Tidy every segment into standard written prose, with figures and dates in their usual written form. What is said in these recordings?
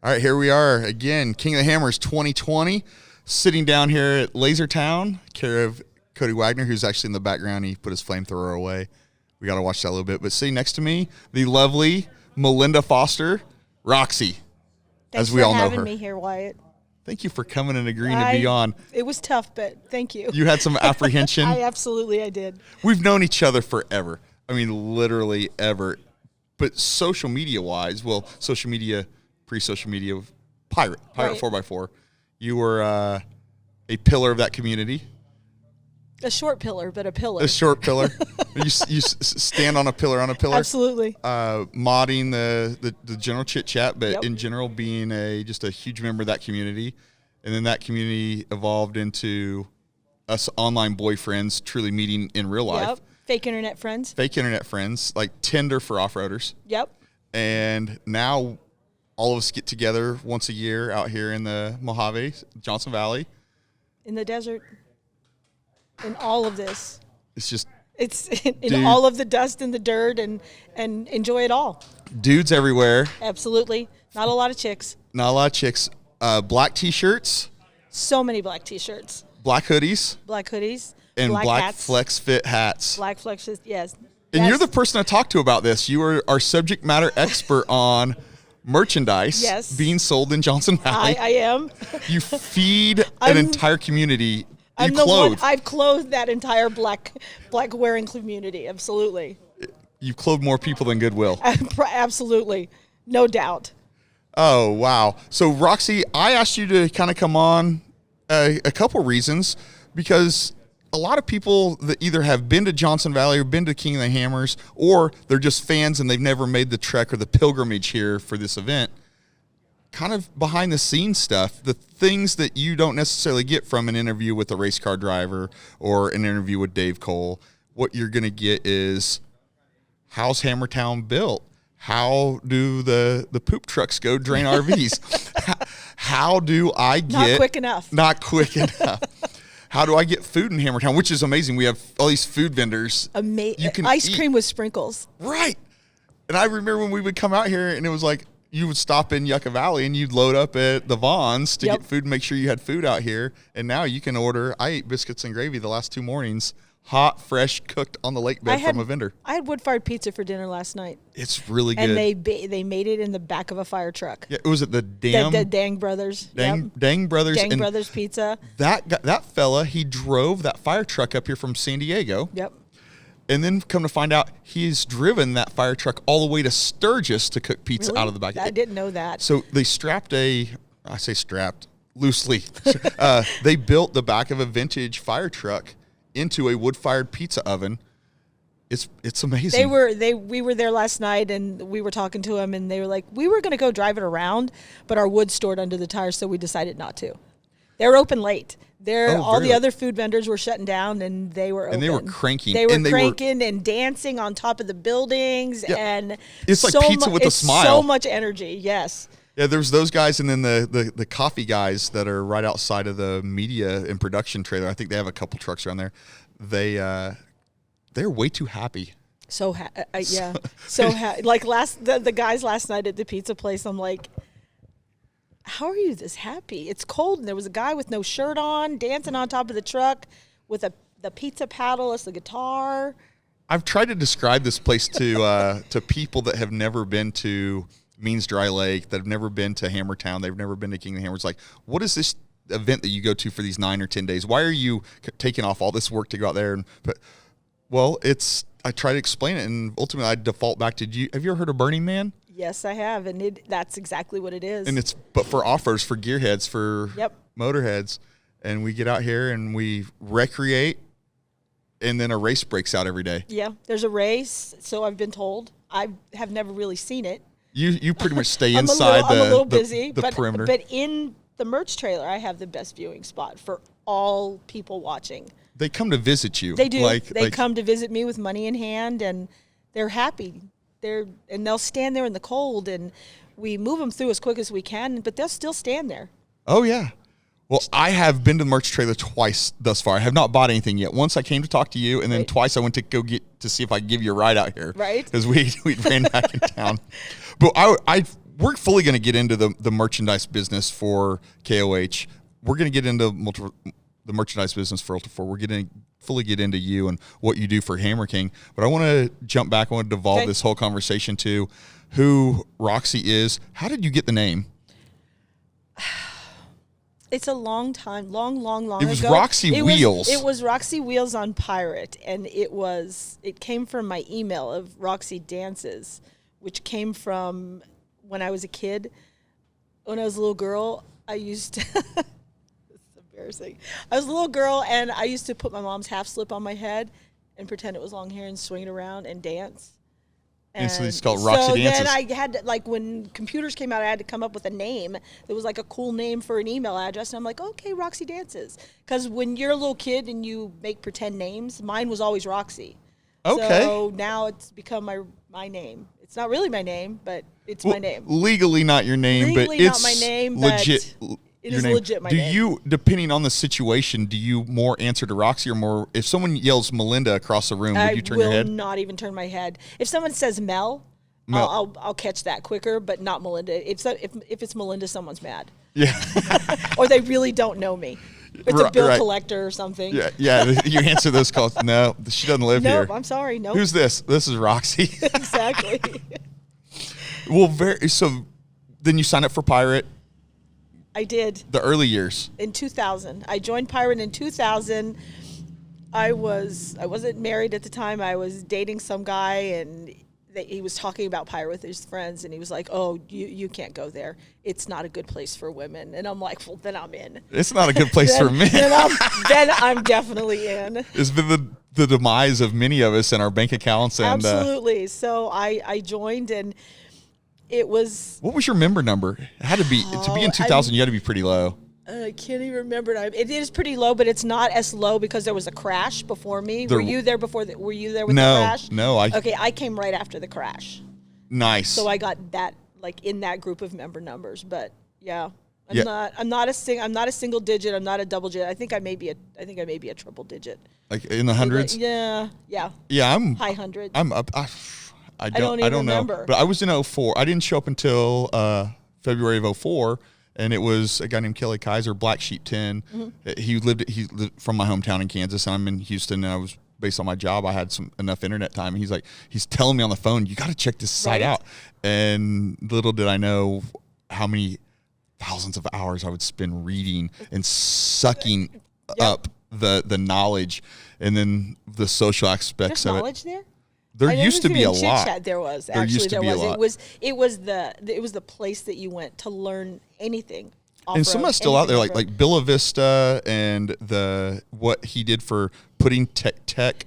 All right, here we are again, King of the Hammers 2020, sitting down here at Lasertown, care of Cody Waggoner, who's actually in the background. He put his flamethrower away. We got to watch that a little bit. But sitting next to me, the lovely Melinda Foster, Roxy, as we all know her. Thanks for having me here, Wyatt. Thank you for coming and agreeing to be on. It was tough, but thank you. You had some apprehension. I did. We've known each other forever. I mean, literally ever. But social media-wise, well, social media, pre-social media, Pirate right. 4x4. You were a pillar of that community. A short pillar, but a pillar. A short pillar. you stand on a pillar. Absolutely. Modding the general chit-chat, but in general being just a huge member of that community. And then that community evolved into us online boyfriends truly meeting in real life. Yep. Fake internet friends, like Tinder for off-roaders. Yep. And now all of us get together once a year out here in the Mojave, Johnson Valley. In the desert. In all of this. It's in all of the dust and the dirt and enjoy it all. Dudes everywhere. Absolutely. Not a lot of chicks. Black T-shirts. So many black T-shirts. Black hoodies. And black hats. Flex Fit hats. Black Flex, yes. And you're the person I talked to about this. You are our subject matter expert on merchandise being sold in Johnson Valley. I am. You feed an entire community. I've clothed that entire black wearing community. Absolutely. You've clothed more people than Goodwill. Absolutely. No doubt. Oh, wow. So, Roxy, I asked you to kind of come on a couple reasons, because a lot of people that either have been to Johnson Valley or been to King of the Hammers, or they're just fans and they've never made the trek or the pilgrimage here for this event, kind of behind the scenes stuff, the things that you don't necessarily get from an interview with a race car driver or an interview with Dave Cole. What you're going to get is, how's Hammertown built? How do the poop trucks go drain RVs? How do I get... Not quick enough. How do I get food in Hammertown? Which is amazing. We have all these food vendors. Ice cream with sprinkles. Right. And I remember when we would come out here and it was like, you would stop in Yucca Valley and you'd load up at the Vaughn's to get food and make sure you had food out here. And now you can order. I ate biscuits and gravy the last 2 mornings, hot, fresh, cooked on the lake bed from a vendor. I had wood-fired pizza for dinner last night. It's really good. And they made it in the back of a fire truck. Yeah, it was at the Dang Brothers. Dang Brothers. Dang Brothers Pizza. That fella, he drove that fire truck up here from San Diego. Yep. And then come to find out, he's driven that fire truck all the way to Sturgis to cook pizza out of the back. I didn't know that. So they loosely. They built the back of a vintage fire truck into a wood-fired pizza oven. It's amazing. We were there last night and we were talking to them and they were like, we were going to go drive it around, but our wood's stored under the tires, so we decided not to. They're open late. The other food vendors were shutting down and they were open. And they were cranking. They were cranking and dancing on top of the buildings. Yep. And it's like pizza with a smile. So much energy, yes. Yeah, there's those guys and then the coffee guys that are right outside of the media and production trailer. I think they have a couple trucks around there. They're way too happy. So yeah. Like the guys last night at the pizza place, I'm like, how are you this happy? It's cold, and there was a guy with no shirt on dancing on top of the truck with the pizza paddle as the guitar. I've tried to describe this place to people that have never been to Means Dry Lake, that have never been to Hammertown, they've never been to King of the Hammers. Like, what is this event that you go to for these 9 or 10 days? Why are you taking off all this work to go out there? I try to explain it, and ultimately I default back to, have you ever heard of Burning Man? Yes, I have, and that's exactly what it is. And but for off-roaders, for gearheads, for motorheads, and we get out here and we recreate, and then a race breaks out every day. Yeah, there's a race, so I've been told. I have never really seen it. You pretty much stay inside I'm a little busy, the perimeter. But in the merch trailer, I have the best viewing spot for all people watching. They come to visit you. They do. They come to visit me with money in hand, and they're happy. They'll stand there in the cold, and we move them through as quick as we can, but they'll still stand there. Oh, yeah. Well, I have been to the merch trailer twice thus far. I have not bought anything yet. Once I came to talk to you, and then twice I went to go get to see if I could give you a ride out here. Right. Because we ran back in town. But we're fully going to get into the merchandise business for KOH. We're going to get into the merchandise business for ULTRA4. We're going to fully get into you and what you do for Hammer King. But I want to jump back. I want to devolve this whole conversation to who Roxy is. How did you get the name? It's a long time, long ago. It was Roxy Wheels. It was Roxy Wheels on Pirate, and it came from my email of Roxy Dances, which came from when I was a kid. When I was a little girl, I used to it's embarrassing. I was a little girl, and I used to put my mom's half slip on my head and pretend it was long hair and swing it around and dance. And so it's called Roxy Dances. Then I had to, like, when computers came out, I had to come up with a name that was like a cool name for an email address. And I'm like, okay, Roxy Dances. Because when you're a little kid and you make pretend names, mine was always Roxy. Okay. So now it's become my name. It's not really my name, but it's my name. Legally not your name, but it's not my name, legit. It is legit my name. Do you, depending on the situation, do you more answer to Roxy or more, if someone yells Melinda across the room, would you turn your head? I will not even turn my head. If someone says Mel. I'll catch that quicker, but not Melinda. If it's Melinda, someone's mad. Yeah. Or they really don't know me. It's a bill collector or something. Yeah. You answer those calls. No, she doesn't live here. No, I'm sorry. No. Who's this? This is Roxy. Exactly. Well, so then you signed up for Pirate. I did. The early years. In 2000. I joined Pirate in 2000. I wasn't married at the time. I was dating some guy, and he was talking about Pirate with his friends, and he was like, oh, you can't go there. It's not a good place for women. And I'm like, well, then I'm in. It's not a good place for men. Then I'm definitely in. It's been the demise of many of us in our bank accounts. And absolutely. So I joined, and it was... What was your member number? It had to be, to be in 2000, you had to be pretty low. I can't even remember. It is pretty low, but it's not as low because there was a crash before me. Were you there before? Were you there with the crash? No. Okay, I came right after the crash. Nice. So I got that, like, in that group of member numbers. But yeah, I'm not a single digit. I'm not a double digit. I think I may be a triple digit. Like in the hundreds. Yeah. Yeah, I'm high hundreds. I'm up. I don't remember. know. But I was in 04. I didn't show up until February of 04. And it was a guy named Kelly Kaiser, Black Sheep 10. Mm-hmm. He lived from my hometown in Kansas, and I'm in Houston, and I was, based on my job, I had enough internet time. And he's telling me on the phone, you got to check this site out. And little did I know how many thousands of hours I would spend reading and sucking up the knowledge, and then the social aspects of it. Knowledge there? There used to be a lot. There was. It was the place that you went to learn anything. And some are still out there, like Billa Vista, and what he did for putting tech,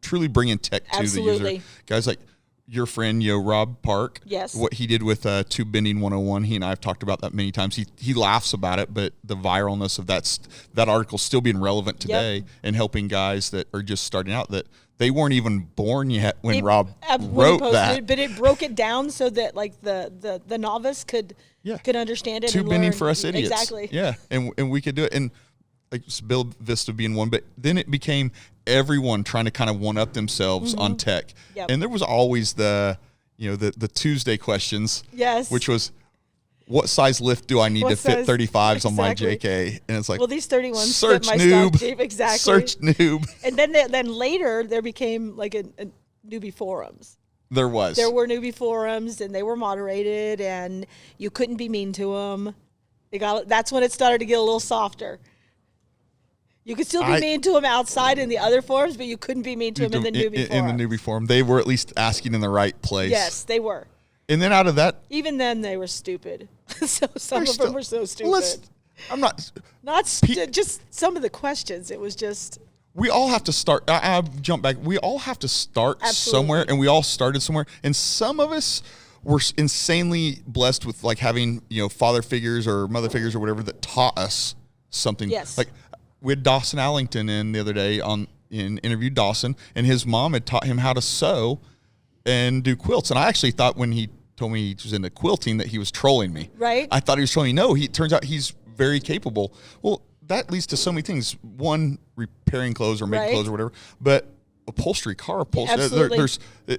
truly bringing tech to the user. Guys like your friend Rob Park. Yes. What he did with Tube Bending 101. He and I have talked about that many times. He laughs about it, but the viralness of that article still being relevant today and helping guys that are just starting out that. They weren't even born yet when Rob wrote that. But it broke it down so that, like, the novice could understand it. Tube bending for us idiots. Exactly. Yeah, and we could do it. And like Bill Vista being one, but then it became everyone trying to kind of one up themselves on tech. Yep. And there was always the Tuesday questions. Yes. Which was, what size lift do I need to fit 35s on my JK? And it's like, well, these 31s search fit my noob. Stuff. Exactly. Search noob. And then later there became like a newbie forums. There were newbie forums, and they were moderated, and you couldn't be mean to them. That's when it started to get a little softer. You could still be mean to them outside in the other forums, but you couldn't be mean to them in the newbie forum. In the newbie forum, they were at least asking in the right place. Yes, they were. And then out of that, even then they were stupid. So some of them were so stupid. I'm not just some of the questions. It was just. We all have to start. I jump back. We all have to start somewhere, and we all started somewhere. And some of us were insanely blessed with like having father figures or mother figures or whatever that taught us something. Yes. Like we had Dawson Allington in the other day interviewed Dawson, and his mom had taught him how to sew and do quilts. And I actually thought when he told me he was into quilting that he was trolling me. Right. I thought he was trolling me. No, it turns out he's very capable. Well, that leads to so many things. One, repairing clothes or making clothes or whatever. But upholstery, car upholstery. Absolutely.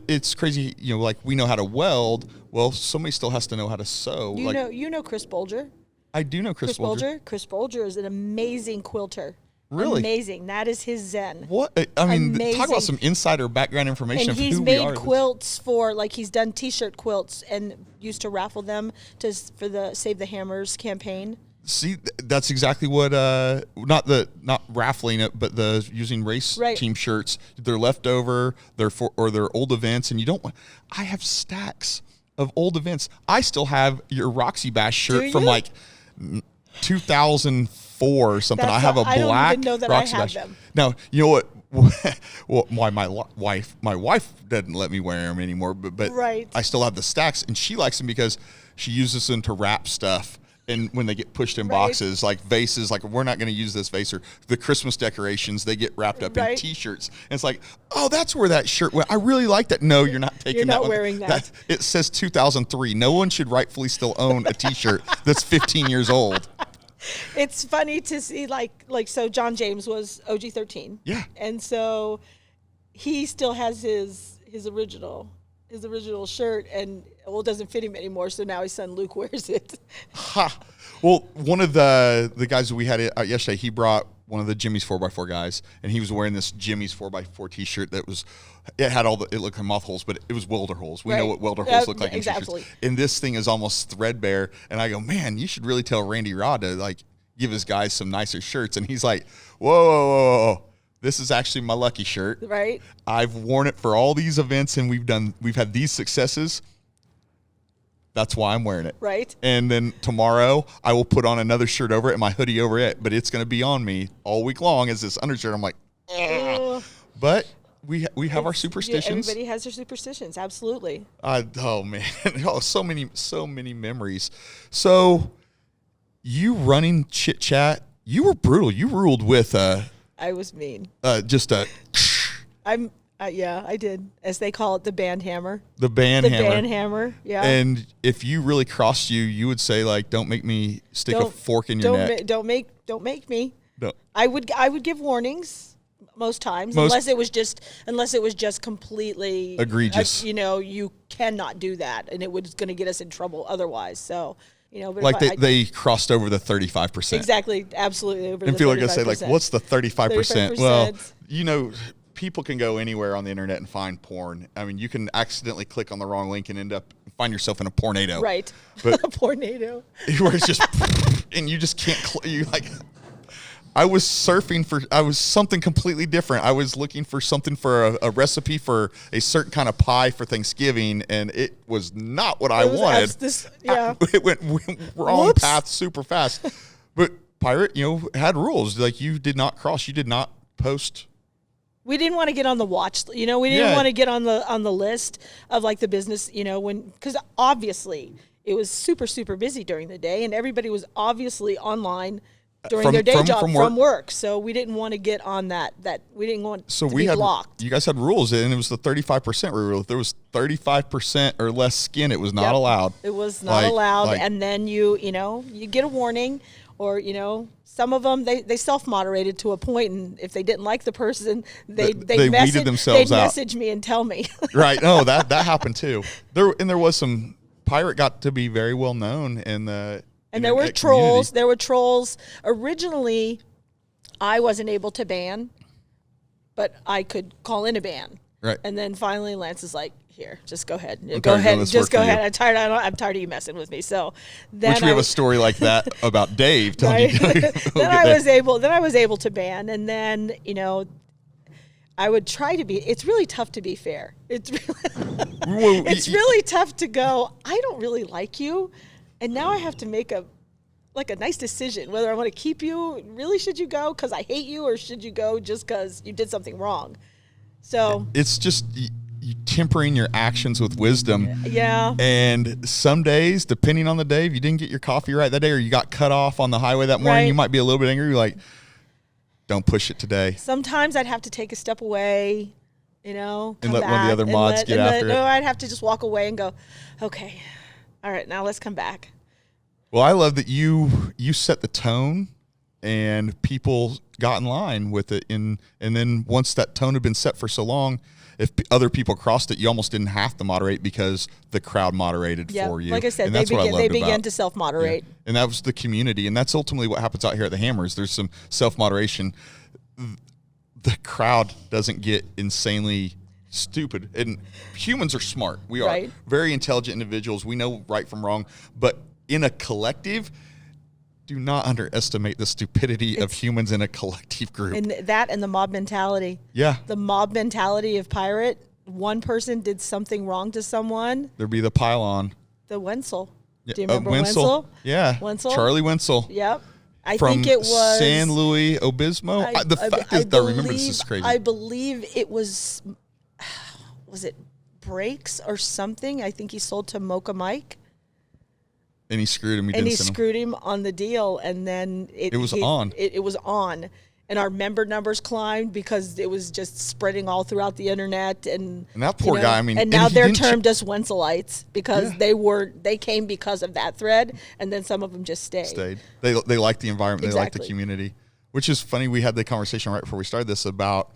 It's crazy. Like we know how to weld. Well, somebody still has to know how to sew. You know Chris Bolger. I do know Chris Bolger. Chris Bolger is an amazing quilter. Really? Amazing. That is his zen. What? I mean, Amazing. talk about some insider background information And of who he's we made are. quilts for, like, he's done T-shirt quilts and used to raffle them for the Save the Hammers campaign. See, that's exactly what not raffling it, but the using race team shirts. They're leftover. They're old events, and you don't want. I have stacks of old events. I still have your Roxy Bash shirt from like 2004 or something. I have a black I don't even know that Roxy I have Bash. them. Now you know what? Well, my wife doesn't let me wear them anymore, but Right. I still have the stacks, and she likes them because she uses them to wrap stuff. And when they get pushed in boxes, like vases, like we're not going to use this vase, or the Christmas decorations, they get wrapped up in T-shirts. And it's like, oh, that's where that shirt went. I really like that. No, you're not taking that. You're not one. wearing that. It says 2003. No one should rightfully still own a T-shirt that's 15 years old. It's funny to see, so John James was OG-13. Yeah. And so he still has his original shirt, and it doesn't fit him anymore, so now his son Luke wears it. Ha! Well, one of the guys that we had yesterday, he brought one of the Jimmy's 4x4 guys, and he was wearing this Jimmy's 4x4 T-shirt that had it looked like moth holes, but it was welder holes. We know what welder holes look like in exactly. T-shirts. And this thing is almost threadbare, and I go, man, you should really tell Randy Rod to like give his guys some nicer shirts. And he's like, whoa. This is actually my lucky shirt. Right. I've worn it for all these events, and we've had these successes. That's why I'm wearing it. Right. And then tomorrow I will put on another shirt over it and my hoodie over it, but it's going to be on me all week long as this undershirt. I'm like, but we have our superstitions. Everybody has their superstitions. Absolutely. Oh man. So many memories. So you running Chit Chat, you were brutal. You ruled with I was mean. I did. As they call it, the band hammer. The band hammer, yeah. And if you really crossed you would say, like, don't make me stick a fork in your neck. Don't make me. No. I would give warnings most times, unless it was just completely egregious. You cannot do that, and it was going to get us in trouble otherwise. So. But like they crossed over the 35%. Exactly, absolutely. Over and the people are going to 35%. say, like, what's the 35%? Well, people can go anywhere on the internet and find porn. I mean, you can accidentally click on the wrong link and find yourself in a pornado. Right, but a pornado. Where it's just, and you just can't, I was surfing I was something completely different. I was looking for something for a recipe for a certain kind of pie for Thanksgiving, and it was not what I wanted. It went wrong path super fast. But Pirate, had rules. Like, you did not cross. You did not post. We didn't want to get on the watch. We didn't want to get on the list of, like, the business. Because obviously it was super, super busy during the day, and everybody was obviously online during their day job from work. So we didn't want to get on that we didn't want to be blocked. You guys had rules, and it was the 35% rule. If there was 35% or less skin, it was not allowed. It was not allowed. And then you get a warning, or some of them they self-moderated to a point, and if they didn't like the person, they weeded themselves out. They'd message me and tell me. Right. No, that happened too. There was some. Pirate got to be very well known in the. And there were trolls. There were trolls. Originally, I wasn't able to ban, but I could call in a ban. Right. And then finally, Lance is like, "Here, just go ahead. Go ahead. Just go ahead. I'm tired of you messing with me." So then we have a story like that about Dave telling you. Then I was able to ban, and then I would try to be. It's really tough to be fair. It's really tough to go, I don't really like you. And now I have to make a nice decision whether I want to keep you. Really, should you go because I hate you, or should you go just because you did something wrong? So it's just you tempering your actions with wisdom. Yeah. And some days, depending on the day, if you didn't get your coffee right that day, or you got cut off on the highway that morning, you might be a little bit angry. You're like, don't push it today. Sometimes I'd have to take a step away, and let one of the other mods get after it. No, I'd have to just walk away and go, okay. All right, now let's come back. Well, I love that you set the tone, and people got in line with it. And then once that tone had been set for so long, if other people crossed it, you almost didn't have to moderate because the crowd moderated for you. Like I said, and they began to self-moderate. Yeah. And that was the community. And that's ultimately what happens out here at the Hammers. There's some self-moderation. The crowd doesn't get insanely stupid. And humans are smart. We are very intelligent individuals. We know right from wrong. But in a collective, do not underestimate the stupidity of humans in a collective group. And that and the mob mentality. Yeah. The mob mentality of pirate. One person did something wrong to someone. There'd be the pile-on. The Wenzel. Yeah. Do you remember Wenzel? Yeah. Wenzel? Charlie Wenzel. Yep. I From think it was San Luis Obispo. The fact is, I remember this is crazy. I believe it was it Brakes or something? I think he sold to Mocha Mike. And he screwed him. He screwed him on the deal, and then it was on. It was on, and our member numbers climbed because it was just spreading all throughout the internet. And that poor guy. I mean, and now they're termed as Wenzelites because they came because of that thread, and then some of them just stayed. They like the environment. They like the community, which is funny. We had the conversation right before we started this about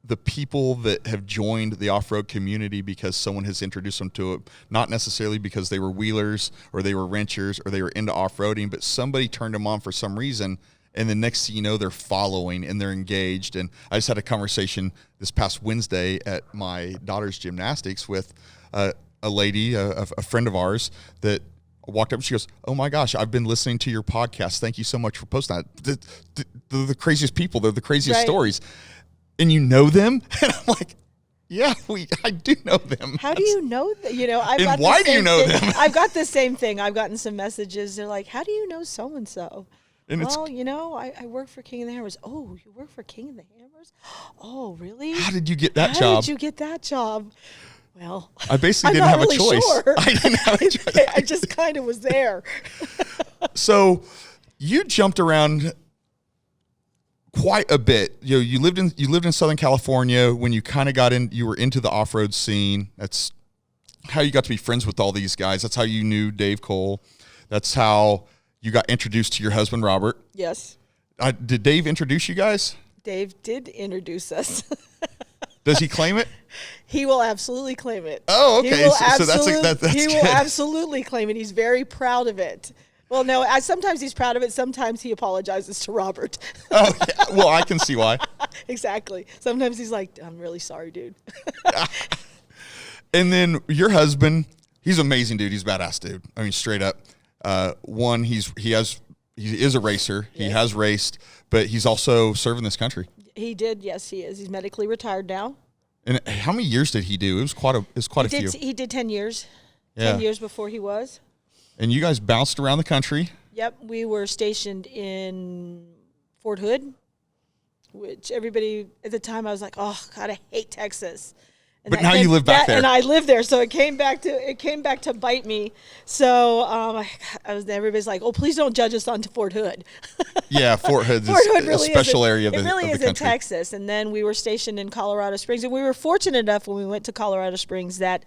the people that have joined the off-road community because someone has introduced them to it, not necessarily because they were wheelers or they were wrenchers or they were into off-roading, but somebody turned them on for some reason, and the next thing you know, they're following and they're engaged. And I just had a conversation this past Wednesday at my daughter's gymnastics with a lady, a friend of ours, that walked up and she goes, "Oh my gosh, I've been listening to your podcast. Thank you so much for posting that. They're the craziest people. They're the craziest stories." And you know them? And I'm like, yeah, I do know them. How do you know that? Why do you know them? I've got the same thing. I've gotten some messages. They're like, how do you know so-and-so? Well, I work for King of the Hammers. Oh, you work for King of the Hammers? Oh, really? How did you get that job? How did you get that job? Well, I basically didn't have a choice. Sure. I didn't have a choice. I just kind of was there. So you jumped around quite a bit. You lived in Southern California when you kind of got in. You were into the off-road scene. That's how you got to be friends with all these guys. That's how you knew Dave Cole. That's how you got introduced to your husband, Robert. Yes. Did Dave introduce you guys? Dave did introduce us. Does he claim it? He will absolutely claim it. Oh, okay. He will absolutely claim it. He's very proud of it. Well, no, sometimes he's proud of it. Sometimes he apologizes to Robert. Oh, yeah. Well, I can see why. Exactly. Sometimes he's like, "I'm really sorry, dude." And then your husband, he's an amazing dude. He's a badass dude. I mean, straight up. He is a racer. Yes. He has raced, but he's also serving this country. He did. Yes, he is. He's medically retired now. And how many years did he do? It was quite a few. He did 10 years. Yeah. 10 years before he was. And you guys bounced around the country. Yep. We were stationed in Fort Hood, which everybody at the time I was like, "Oh God, I hate Texas." But now you live back there, and I live there, so it came back to bite me. So everybody's like, "Oh, please don't judge us on Fort Hood." Yeah, Fort Hood's a special area of the country. It really is in Texas. And then we were stationed in Colorado Springs, and we were fortunate enough when we went to Colorado Springs that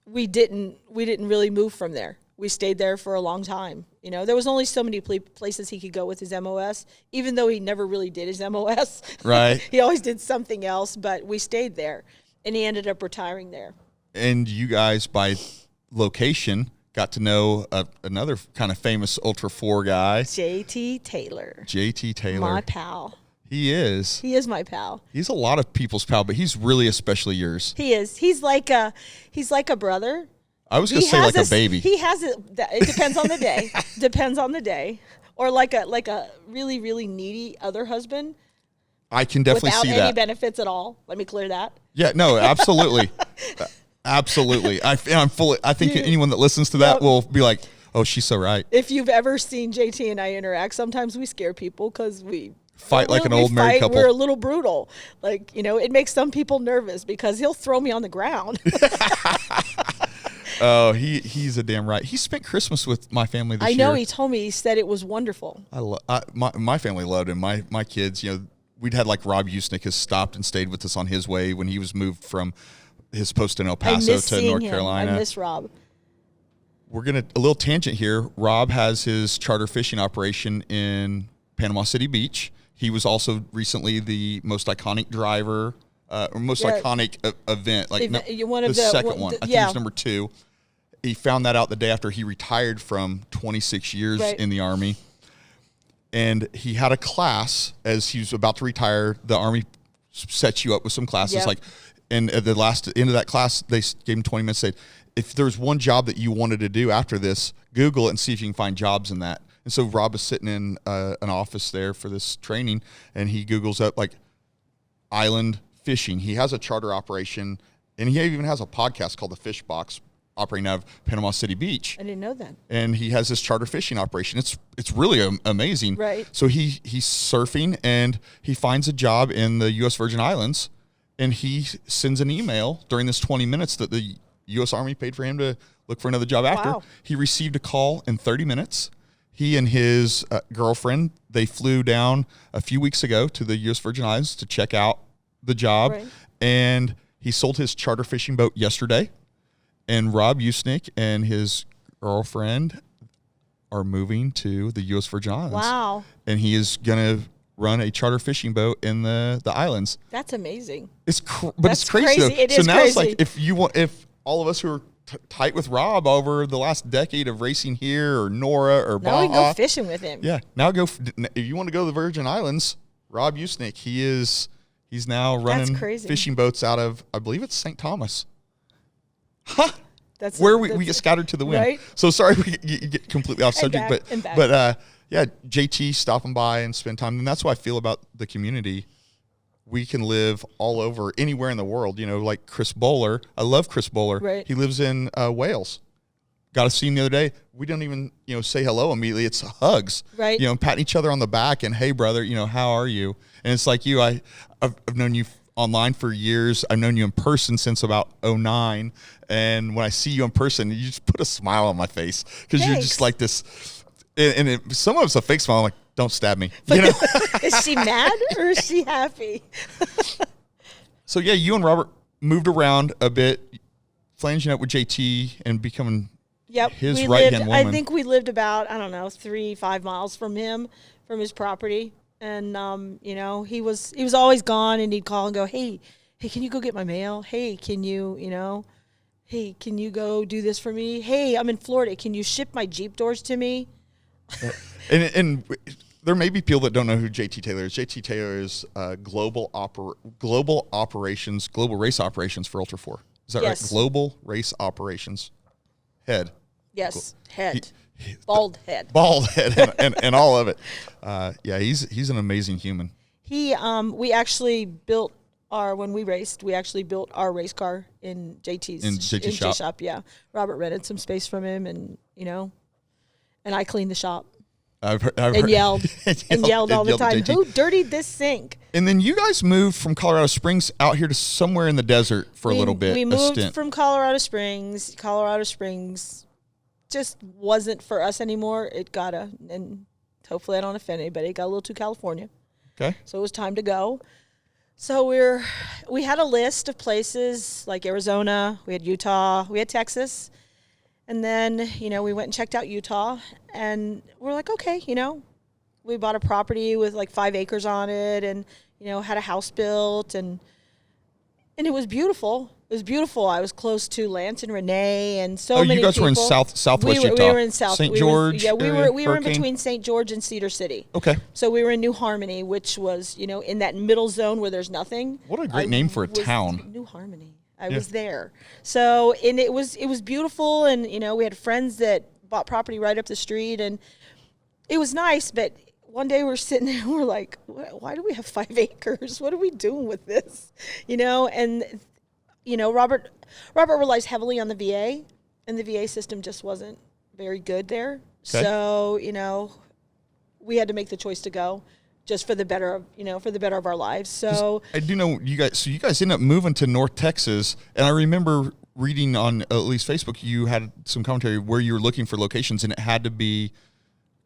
we didn't really move from there. We stayed there for a long time. There was only so many places he could go with his MOS, even though he never really did his MOS. Right. He always did something else, but we stayed there. And he ended up retiring there. And you guys, by location, got to know another kind of famous ULTRA4 guy. JT Taylor. JT Taylor. My pal. He is. He is my pal. He's a lot of people's pal, but he's really especially yours. He is. He's like a brother. I was going to say like a baby. He has it. It depends on the day. Depends on the day. Or like a really, really needy other husband. I can definitely see that. Without any benefits at all. Let me clear that. Yeah, no, absolutely. Absolutely. I think anyone that listens to that will be like, "Oh, she's so right." If you've ever seen JT and I interact, sometimes we scare people because we fight like an old married couple. We're a little brutal. It makes some people nervous because he'll throw me on the ground. Oh, he's a damn right. He spent Christmas with my family this year. I know. He told me. He said it was wonderful. My family loved him. My kids, we'd had like Rob Usnick has stopped and stayed with us on his way when he was moved from his post in El Paso to North Carolina. I miss Rob. We're a little tangent here. Rob has his charter fishing operation in Panama City Beach. He was also recently the most iconic driver, or most iconic event. Like one of the second one. I think he was number 2. He found that out the day after he retired from 26 years in the Army. And he had a class as he was about to retire. The Army sets you up with some classes. And at the end of that class, they gave him 20 minutes, said, if there's one job that you wanted to do after this, Google it and see if you can find jobs in that. And so Rob is sitting in an office there for this training, and he Googles up like island fishing. He has a charter operation, and he even has a podcast called The Fish Box, operating out of Panama City Beach. I didn't know that. And he has this charter fishing operation. It's really amazing. Right. So he's surfing, and he finds a job in the U.S. Virgin Islands, and he sends an email during this 20 minutes that the U.S. Army paid for him to look for another job after. Wow. He received a call in 30 minutes. He and his girlfriend, they flew down a few weeks ago to the U.S. Virgin Islands to check out the job. Right. And he sold his charter fishing boat yesterday. And Rob Usnick and his girlfriend are moving to the U.S. Virgin Islands. Wow. And he is going to run a charter fishing boat in the islands. That's amazing. It's crazy. Though. It so is now crazy. It's like if all of us who are tight with Rob over the last decade of racing here, or Nora or Baja, now we can go fishing with him. Yeah. Now if you want to go to the Virgin Islands, Rob Usnick, he's now running fishing boats out of, I believe it's St. Thomas. Huh. That's where we get scattered to the wind. Right? So sorry we get completely off subject, but JT stopping by and spend time, and that's what I feel about the community. We can live all over, anywhere in the world. Like Chris Bowler. I love Chris Bowler. Right. He lives in Wales. Got to see him the other day. We don't even say hello immediately. It's hugs. Right. Patting each other on the back and, hey brother, how are you? And it's like you. I've known you online for years. I've known you in person since about 2009. And when I see you in person, you just put a smile on my face because you're just like this. And some of it's a fake smile. I'm like, don't stab me. Is she mad or is she happy? So yeah, you and Robert moved around a bit, flanging up with JT and becoming his right-hand woman. I think we lived about 3-5 miles from him, from his property. And he was always gone, and he'd call and go, hey, can you go get my mail? Hey, can you hey, can you go do this for me? Hey, I'm in Florida. Can you ship my Jeep doors to me? And there may be people that don't know who JT Taylor is. JT Taylor is global race operations for ULTRA4. Is that right? Global race operations head. Yes, head. Bald head. Bald head and all of it. He's an amazing human. We actually built when we raced, we actually built our race car in JT's shop. Yeah. Robert rented some space from him, and and I cleaned the shop. I've yelled all the time. Who dirtied this sink? And then you guys moved from Colorado Springs out here to somewhere in the desert for a little bit. We moved from Colorado Springs. Colorado Springs just wasn't for us anymore. And hopefully I don't offend anybody, it got a little too California. Okay. So it was time to go. So we had a list of places like Arizona, we had Utah, we had Texas. And then, we went and checked out Utah, and we're like, okay, we bought a property with like 5 acres on it, and, had a house built, and it was beautiful. It was beautiful. I was close to Lance and Renee and many people. Oh, you guys were in southwest Utah. We were in St. George. We were in between St. George and Cedar City. Okay. So we were in New Harmony, which was, in that middle zone where there's nothing. What a great name for a town. New Harmony. I was there. So, and it was beautiful, and, we had friends that bought property right up the street, and it was nice, but one day we're sitting there and we're like, why do we have 5 acres? What are we doing with this? And, Robert relies heavily on the VA, and the VA system just wasn't very good there. Okay. So, we had to make the choice to go. Just for the better of our lives. So I do know you guys. So you guys ended up moving to North Texas, and I remember reading on at least Facebook, you had some commentary where you were looking for locations, and it had to be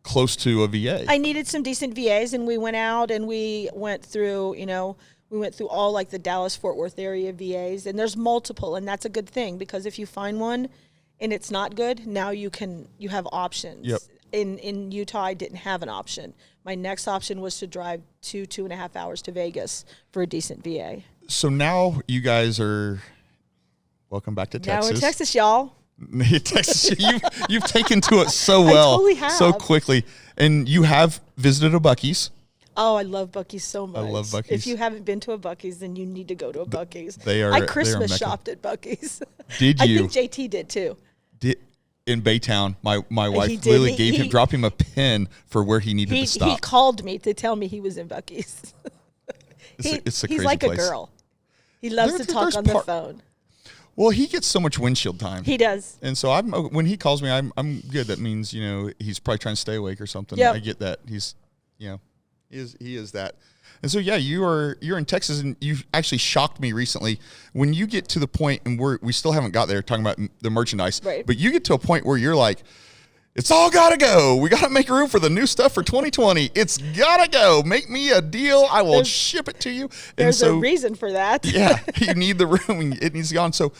close to a VA. I needed some decent VAs, and we went out and we went through all like the Dallas-Fort Worth area VAs, and there's multiple, and that's a good thing because if you find one and it's not good, now you have options. Yep. in Utah, I didn't have an option. My next option was to drive 2.5 hours to Vegas for a decent VA. So now you guys are welcome back to Texas. Now we're in Texas, y'all. Texas, you've taken to it so well, totally have. so quickly, and you have visited a Buc-ee's. Oh, I love Buc-ee's so much. I love Buc-ee's. If you haven't been to a Buc-ee's, then you need to go to a Buc-ee's. I Christmas shopped at Buc-ee's. Did you? I think JT did too. In Baytown, my wife literally dropped him a pin for where he needed to stop. He called me to tell me he was in Buc-ee's. It's a crazy he's like place. a girl. He loves to talk on the phone. Well, he gets so much windshield time. He does. And so when he calls me, I'm good. That means, he's probably trying to stay awake or something. Yep. I get that. He's, he is that. And so, yeah, you're in Texas, and you actually shocked me recently when you get to the point, and we still haven't got there talking about the merchandise, right. But you get to a point where you're like, it's all got to go. We got to make room for the new stuff for 2020. It's got to go. Make me a deal. I will ship it to you. There's a reason for that. Yeah, you need the room. It needs to go on. So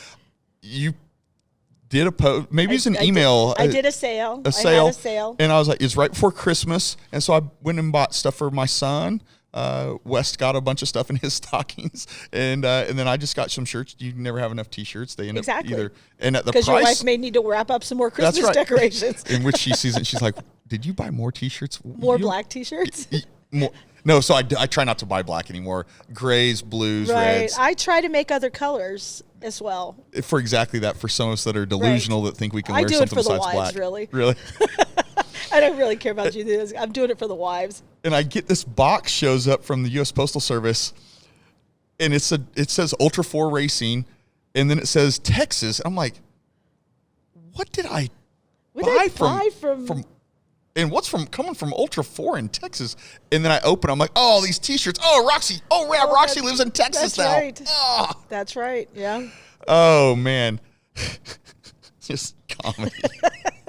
you did a post. Maybe it's an email. I did a sale. I had a sale. And I was like, it's right before Christmas. And so I went and bought stuff for my son. West got a bunch of stuff in his stockings, and then I just got some shirts. You never have enough T-shirts. They end up either, and at the price, because your wife may need to wrap up some more Christmas decorations. In which she sees it, she's like, "Did you buy more T-shirts? More black T-shirts? No, so I try not to buy black anymore. Grays, blues, reds. I try to make other colors as well. For exactly that. For some of us that are delusional that think we can wear something besides black. I do it for the wives, Really. I don't really care about you. I'm doing it for the wives. And I get this box shows up from the U.S. Postal Service, and it says ULTRA4 Racing, and then it says Texas. I'm like, what did I buy from? And what's coming from ULTRA4 in Texas? And then I open. I'm like, oh, these T-shirts. Oh, Roxy. Oh, yeah, Roxy lives in Texas now. Right. Oh. That's right. Yeah. Oh man, just comedy.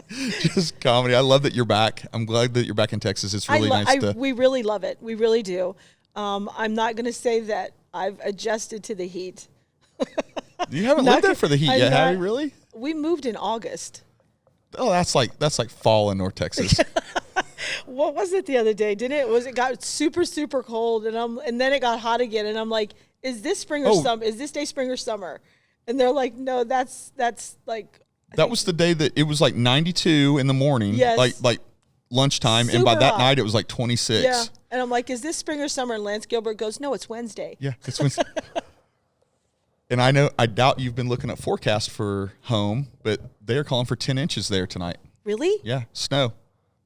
Just comedy. I love that you're back. I'm glad that you're back in Texas. It's really nice. We really love it. We really do. I'm not going to say that I've adjusted to the heat. You haven't lived there for the heat yet, have you? Really? We moved in August. Oh, that's like fall in North Texas. What was it the other day? It got super, super cold, and then it got hot again, and I'm like, is this spring or summer? Is this day spring or summer? And they're like, no, that's like. That was the day that it was like 92 in the morning, yes. like lunchtime, super and by that hot. night it was like 26. Yeah, and I'm like, is this spring or summer? And Lance Gilbert goes, no, it's Wednesday. Yeah, it's Wednesday. And I doubt you've been looking at forecast for home, but they're calling for 10 inches there tonight. Really? Yeah, snow.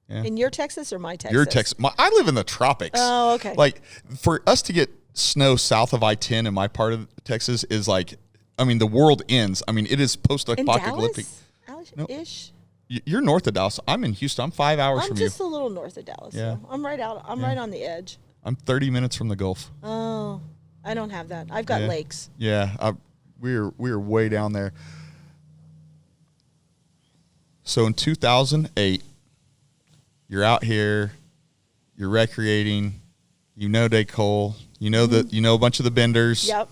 Yeah. In your Texas or my Texas? Your Texas. I live in the tropics. Oh, okay. Like, for us to get snow south of I-10 in my part of Texas is like, I mean, the world ends. I mean, it is post-apocalyptic. Nope. Ish. You're north of Dallas. I'm in Houston. I'm 5 hours from you. I'm just a little north of Dallas. Yeah. So I'm right out. I'm right on the edge. I'm 30 minutes from the Gulf. Oh, I don't have that. I've got lakes. Yeah, we're way down there. So in 2008, you're out here, you're recreating. You know Dave Cole. You know a bunch of the benders. Yep.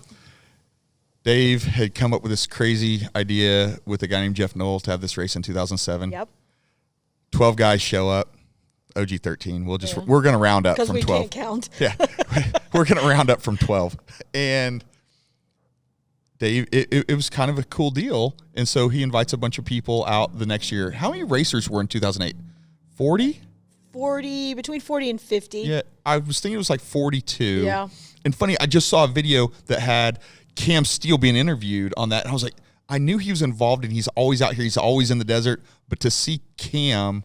Dave had come up with this crazy idea with a guy named Jeff Knoll to have this race in 2007. Yep. 12 guys show up. OG 13. We're going to round up from 12. Because we can't count. Yeah. We're going to round up from 12. And Dave, it was kind of a cool deal. And so he invites a bunch of people out the next year. How many racers were in 2008? 40? Between 40 and 50. Yeah. I was thinking it was like 42. Yeah. And funny, I just saw a video that had Cam Steele being interviewed on that. And I was like, I knew he was involved and he's always out here. He's always in the desert. But to see Cam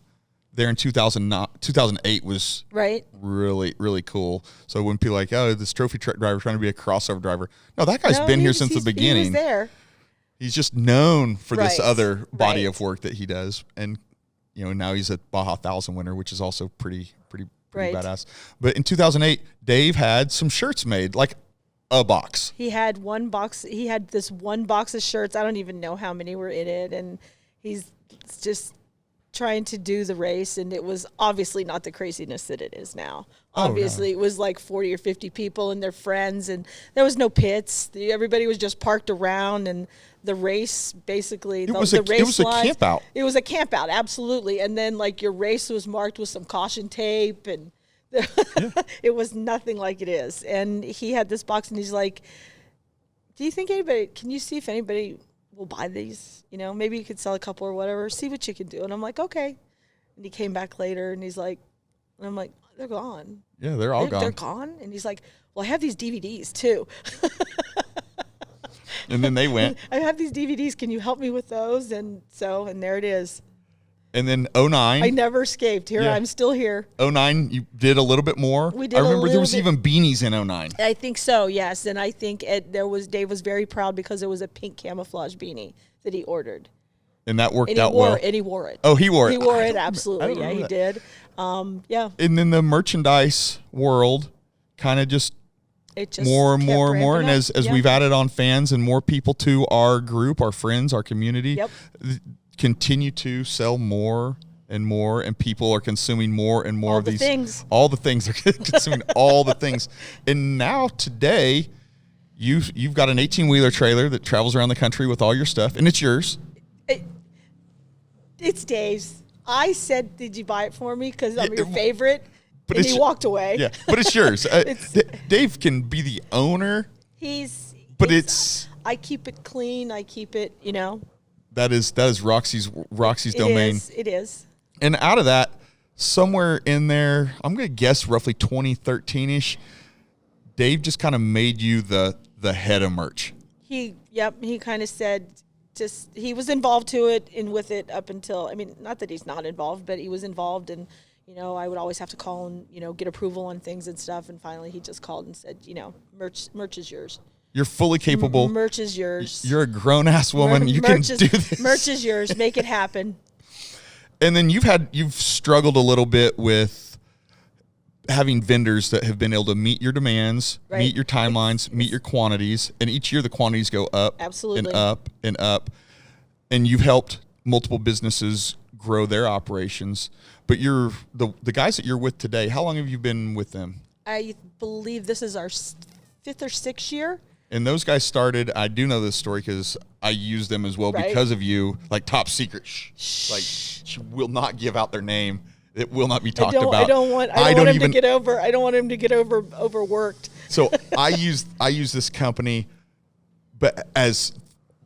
there in 2008 was really, really cool. So when people are like, oh, this trophy truck driver trying to be a crossover driver. No, that guy's been here since the beginning. He was there. He's just known for this other body of work that he does. And, now he's a Baja 1000 winner, which is also pretty badass. But in 2008, Dave had some shirts made, like a box. He had one box. He had this one box of shirts. I don't even know how many were in it. And he's just trying to do the race. And it was obviously not the craziness that it is now. Obviously, it was like 40 or 50 people and their friends. And there was no pits. Everybody was just parked around. And the race, basically. It was a camp out. It was a camp out, absolutely. And then, like, your race was marked with some caution tape, and it was nothing like it is. And he had this box, and he's like, do you think can you see if anybody will buy these? You know, maybe you could sell a couple or whatever, see what you can do. And I'm like, okay. And he came back later, and he's like, and I'm like, they're gone. Yeah, they're all gone. They're gone? And he's like, well, I have these DVDs, too. And then they went. I have these DVDs. Can you help me with those? And there it is. And then 09. I never escaped. Here, I'm still here. 09, you did a little bit more. We did. I remember there was even beanies in 09. I think so, yes. And I think Dave was very proud because it was a pink camouflage beanie that he ordered. And that worked out well. And he wore it. Oh, he wore it. He wore it, absolutely. Yeah, he did. Yeah. And then the merchandise world kind of just more and more and more. And as we've added on fans and more people to our group, our friends, our community, continue to sell more and more, and people are consuming more and more of these things. All the things are consuming all the things. And now today, you've got an 18-wheeler trailer that travels around the country with all your stuff, and it's yours. It's Dave's. I said, did you buy it for me because I'm your favorite? But he walked away. Yeah, but it's yours. Dave can be the owner. I keep it clean. I keep it, That is Roxy's domain. It is. And out of that, somewhere in there, I'm going to guess roughly 2013-ish, Dave just kind of made you the head of merch. He kind of said, he was involved with it up until, not that he's not involved, but he was involved, and I would always have to call and get approval on things and stuff, and finally he just called and said, merch is yours. You're fully capable. Merch is yours. You're a grown-ass woman. You can do this. Merch is yours. Make it happen. And then you've struggled a little bit with having vendors that have been able to meet your demands, meet your timelines, meet your quantities, and each year the quantities go up, absolutely, and up and up. And you've helped multiple businesses grow their operations. But you're the guys that you're with today, how long have you been with them? I believe this is our 5th or 6th year. And those guys started, I do know this story because I use them as well because of you, like top secret. Like, she will not give out their name. It will not be talked about. I don't want him to get overworked. So I use this company, but as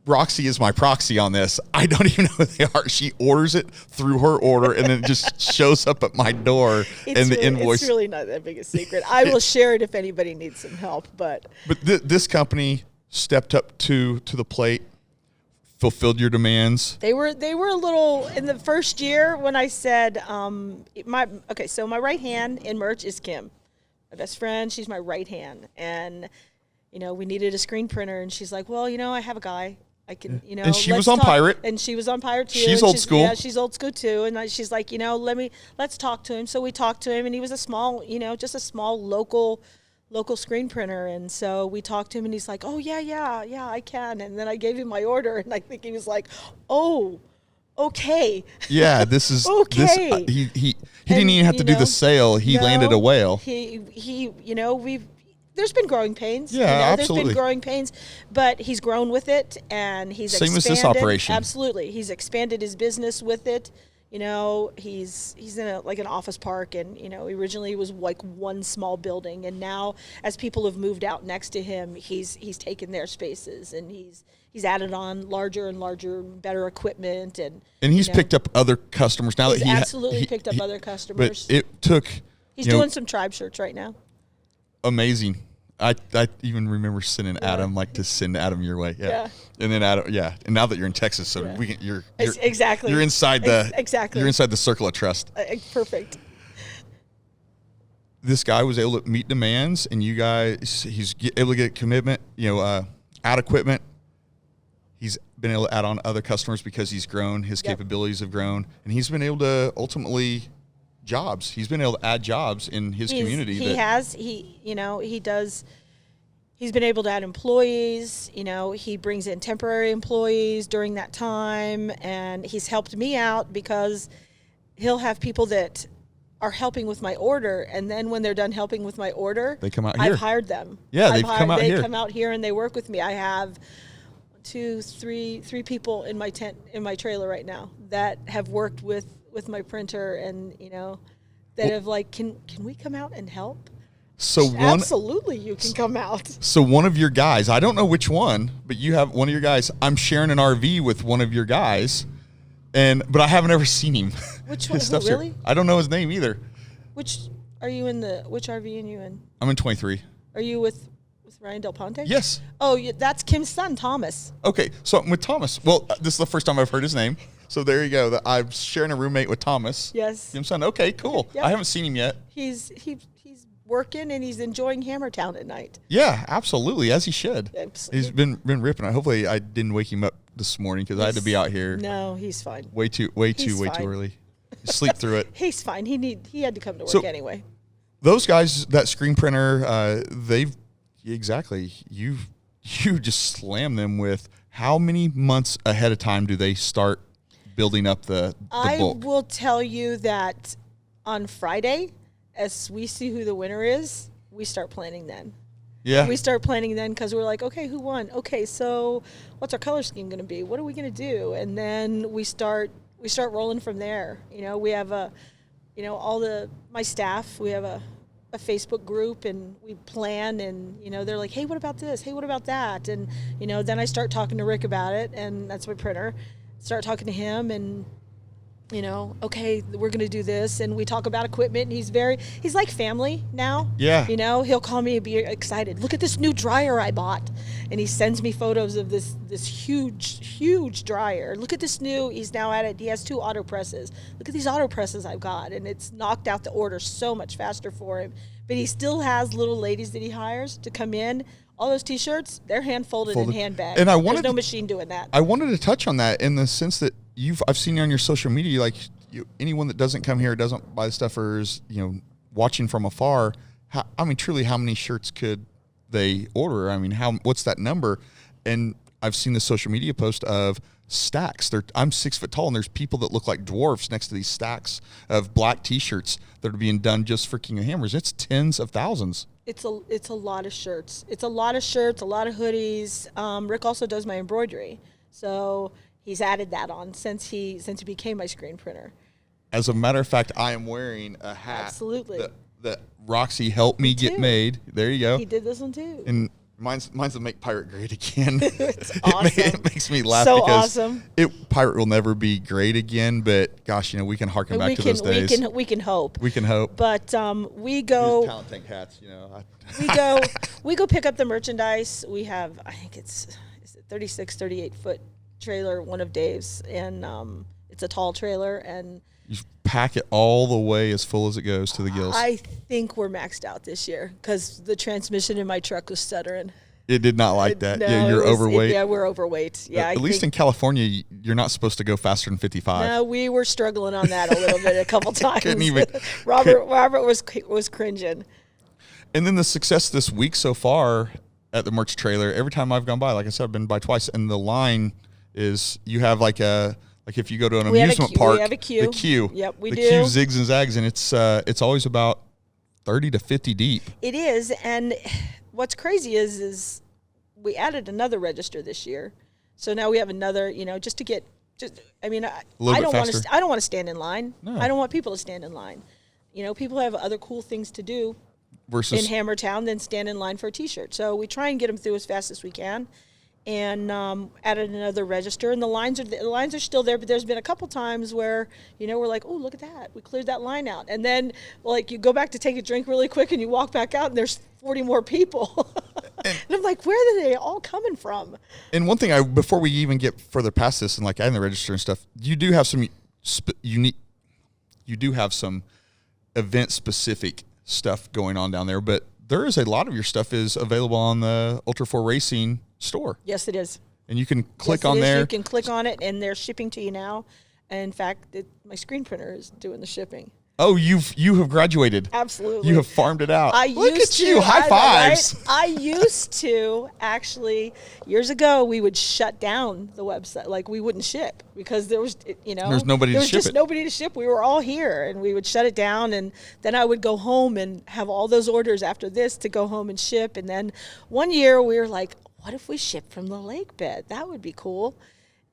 Roxy is my proxy on this, I don't even know who they are. She orders it through her order, and then it just shows up at my door, and the invoice. It's really not that big a secret. I will share it if anybody needs some help. But this company stepped up to the plate, fulfilled your demands. They were a little in the first year when I said so my right hand in merch is Kim, my best friend. She's my right hand, and we needed a screen printer, and she's like, well, I have a guy. I can, and she was on Pirate. And she was on Pirate too. She's old school. Yeah, she's old school too. And she's like, let's talk to him. So we talked to him, and he was a small, just a small local screen printer. And so we talked to him, and he's like, oh yeah, I can. And then I gave him my order, and I think he was like, oh, okay. Yeah, this is okay. He didn't even have to do the sale. He landed a whale. There's been growing pains. Yeah, absolutely. There's been growing pains, but he's grown with it, and he's expanded. Same as this operation. Absolutely. He's expanded his business with it. He's in an office park, and, originally it was like one small building, and now as people have moved out next to him, he's taken their spaces, and he's added on larger and larger, better equipment, and he's picked up other customers now. He's absolutely picked up other customers. But it took. He's doing some tribe shirts right now. Amazing. I even remember sending Adam to send Adam your way. Yeah. And then Adam, and now that you're in Texas, so you're exactly. You're inside You're inside the circle of trust. Perfect. This guy was able to meet demands, and he's able to get commitment. Add equipment. He's been able to add on other customers because he's grown. His capabilities have grown, and he's been able to ultimately. Jobs. He's been able to add jobs in his community. He does. He's been able to add employees. He brings in temporary employees during that time, and he's helped me out because he'll have people that are helping with my order, and then when they're done helping with my order, they come out here. I've hired them. Yeah, they come out here. They come out here and they work with me. I have three people in my tent, in my trailer right now that have worked with my printer, and that have like, can we come out and help? So absolutely, you can come out. So one of your guys, I don't know which one, but you have one of your guys. I'm sharing an RV with one of your guys, but I haven't ever seen him. Which one? Really? I don't know his name either. Which are you in? Which RV are you in? I'm in 23. Are you with Ryan Del Ponte? Yes. Oh, that's Kim's son, Thomas. Okay, so I'm with Thomas. Well, this is the first time I've heard his name. So there you go. I'm sharing a roommate with Thomas. Yes. Kim's son. Okay, cool. Yep. I haven't seen him yet. He's working, and he's enjoying Hammertown at night. Yeah, absolutely, as he should. Absolutely. He's been ripping. Hopefully, I didn't wake him up this morning because I had to be out here. No, he's fine. Way too early. Sleep through it. He's fine. He had to come to work anyway. Those guys, that screen printer, you just slam them with how many months ahead of time do they start building up the I bulk? will tell you that on Friday, as we see who the winner is, we start planning then. Yeah. We start planning then because we're like, okay, who won? Okay, so what's our color scheme going to be? What are we going to do? And then we start rolling from there. We have my staff, we have a Facebook group, and we plan, and they're like, hey, what about this? Hey, what about that? And then I start talking to Rick about it, and that's my printer. Start talking to him, and okay, we're going to do this. And we talk about equipment. And he's like family now. Yeah. He'll call me and be excited. Look at this new dryer I bought. And he sends me photos of this huge dryer. Look at this he's now at it. He has 2 auto presses. Look at these auto presses I've got. And it's knocked out the order so much faster for him. But he still has little ladies that he hires to come in. All those T-shirts, they're hand folded and hand bagged. And there's no machine doing that. I wanted to touch on that in the sense that I've seen you on your social media, like anyone that doesn't come here, doesn't buy the stuff, or is watching from afar. Truly, how many shirts could they order? What's that number? And I've seen the social media post of stacks. I'm 6 foot tall, and there's people that look like dwarfs next to these stacks of black T-shirts that are being done just for King of Hammers. It's tens of thousands. It's a lot of shirts. It's a lot of shirts, a lot of hoodies. Rick also does my embroidery, so he's added that on since he became my screen printer. As a matter of fact, I am wearing a hat. Absolutely. That Roxy helped me get made. There you go. He did this one too. And mine's the Make Pirate Great Again. It's awesome. It makes me laugh so because awesome. Pirate will never be great again, but gosh, we can harken back to those days. We can hope. We can hope. But we go talent tank hats, we go pick up the merchandise. We have, I think it's 38 foot trailer, one of Dave's, and it's a tall trailer, and you pack it all the way as full as it goes to the gills. I think we're maxed out this year because the transmission in my truck was stuttering. It did not like that. No, yeah, you're overweight. Yeah, we're overweight. Yeah, at least in California, you're not supposed to go faster than 55. No, we were struggling on that a little bit a couple times. Couldn't even. Robert was cringing. And then the success this week so far at the merch trailer, every time I've gone by, like I said, I've been by twice, and the line is you have like if you go to an amusement park, we have a queue. The queue. Yep, we do. do. The queue zigs and zags, and it's always about 30 to 50 deep. It is, and what's crazy is we added another register this year, so now we have another. I don't want to stand in line. No. I don't want people to stand in line. People have other cool things to do in Hammertown than stand in line for a T-shirt. So we try and get them through as fast as we can. And added another register, and the lines are still there. But there's been a couple times where we're like, oh, look at that, we cleared that line out, and then you go back to take a drink really quick, and you walk back out, and there's 40 more people, and I'm like, where are they all coming from? And one thing, before we even get further past this, and adding the register and stuff, you do have some unique, you do have some event specific stuff going on down there, but there is a lot of your stuff is available on the ULTRA4 Racing store. Yes, it is. And you can click on there. You can click on it, and they're shipping to you now. And in fact, my screen printer is doing the shipping. Oh, you have graduated. Absolutely. You have farmed it out. Look at you. High fives. Right? I used to, actually, years ago, we would shut down the website. We wouldn't ship because there was, there's nobody to ship it. There was just nobody to ship. We were all here, and we would shut it down, and then I would go home and have all those orders after this to go home and ship. And then one year we were like, what if we ship from the lake bed? That would be cool.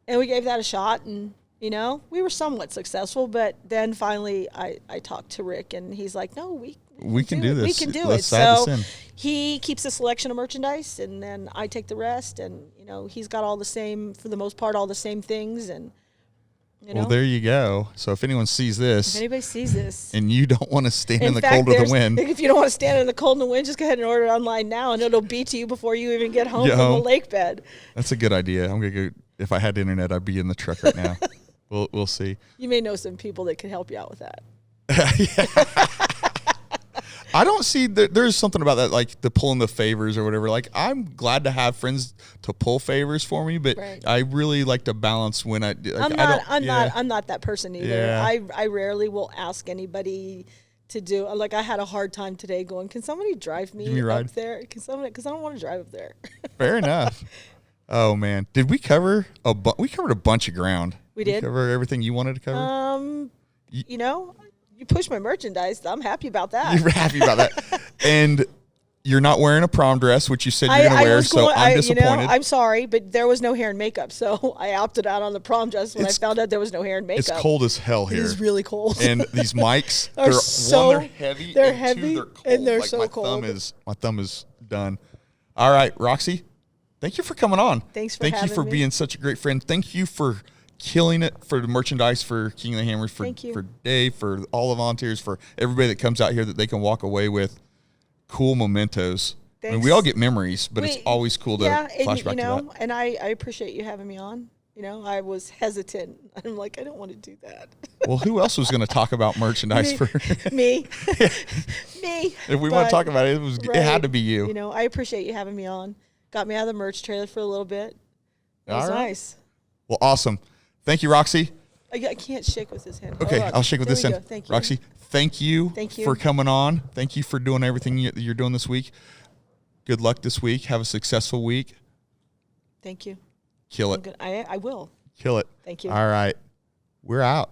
And we gave that a shot, and, you know, we were somewhat successful. But then finally I talked to Rick, and he's like, no, we can do this. We can do it. So he keeps a selection of merchandise, and then I take the rest. And, you know, he's got all the same, for the most part, all the same things. And, you know. Well, there you go. So if anyone sees this. If anybody sees this. And you don't want to stand in the cold or the wind. If you don't want to stand in the cold and the wind, just go ahead and order it online now, and it'll be to you before you even get home from the lake bed. That's a good idea. I'm going to go. If I had internet, I'd be in the truck right now. We'll see. You may know some people that can help you out with that. I don't see there's something about that, like the pulling the favors or whatever. Like, I'm glad to have friends to pull favors for me, but I really like to balance when I'm not that person either. Yeah. I rarely will ask anybody to do. Like, I had a hard time today going, can somebody drive me up there? Because I don't want to drive up there. Fair enough. Oh man, did we cover we covered a bunch of ground? We did cover everything you wanted to cover. You know, you pushed my merchandise. I'm happy about that. You're happy about that, and you're not wearing a prom dress, which you said you're gonna wear. So I'm disappointed. You know, I'm sorry, but there was no hair and makeup, so I opted out on the prom dress when I found out there was no hair and makeup. It's cold as hell here. It is really cold, and these mics they're heavy. They're heavy, they're cold. And they're like so cold. My thumb is done. All right, Roxy. Thank you for coming on. Thanks for having me. Thank you for being such a great friend. Thank you for killing it for the merchandise for King of the Hammers, for Dave, for all the volunteers, for everybody that comes out here that they can walk away with cool mementos. Thanks. I mean, we all get memories, but it's always cool to flashback to that. And I appreciate you having me on. You know, I was hesitant. I'm like, I don't want to do that. Well, who else was going to talk about merchandise for me? Me. If we want to talk about it, it had to be you. You know, I appreciate you having me on. Got me out of the merch trailer for a little bit. It was nice. Well, awesome. Thank you, Roxy. I can't shake with this hand. Okay, I'll shake with this hand. Thank you. Roxy, thank you for coming on. Thank you for doing everything you're doing this week. Good luck this week. Have a successful week. Thank you. Kill it. I will. Kill it. Thank you. All right. We're out.